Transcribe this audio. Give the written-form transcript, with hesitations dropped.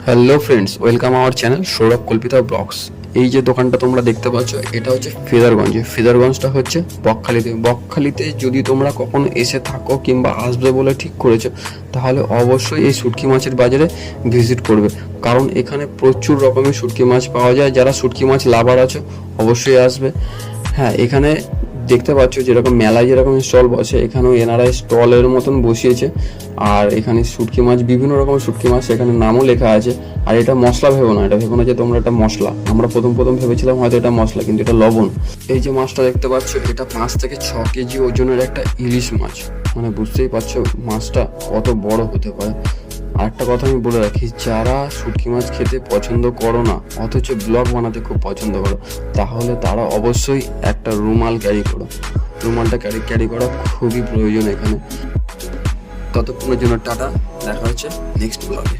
Hello friends, welcome our channel Sourav Kalpita vlogs. এই যে দোকানটা তোমরা দেখতে পাচ্ছ, এটা হচ্ছে ফেদারগঞ্জে। ফেদারগঞ্জটা হচ্ছে বকখালিতে যদি তোমরা কখনো এসে থাকো কিংবা আসবে বলে ঠিক করেছো, তাহলে অবশ্যই এই শুটকি মাছের বাজারে ভিজিট করবে, কারণ এখানে প্রচুর রকমের শুটকি মাছ পাওয়া যায়। যারা শুটকি মাছ লাভার আছো অবশ্যই আসবে। হ্যাঁ, এখানে দেখতে পাচ্ছ যেরকম মেলায় যেরকম স্টল বসে, এখানেও এনারাই স্টলের মতন বসিয়েছে। আর এখানে শুটকি মাছ, বিভিন্ন রকমের শুটকি মাছ, এখানে নামও লেখা আছে। আর এটা মশলা ভেবো না, এটা ভেবো না যে তোমরা এটা মশলা। আমরা প্রথম ভেবেছিলাম হয়তো এটা মশলা, কিন্তু এটা লবণ। এই যে মাছটা দেখতে পাচ্ছ, এটা 5 থেকে 6 কেজি ওজনের একটা ইলিশ মাছ। মানে বুঝতেই পারছো মাছটা কত বড় হতে পারে। আরেকটা কথা আমি বলে রাখি, যারা শুটকি মাছ খেতে পছন্দ করো না অথচ ব্লগ বানাতে খুব পছন্দ করো, তাহলে তারা অবশ্যই একটা রুমাল ক্যারি করো। রুমালটা ক্যারি করা খুবই প্রয়োজন এখানে। ততক্ষণের জন্য টাটা, দেখা হচ্ছে নেক্সট ব্লগে।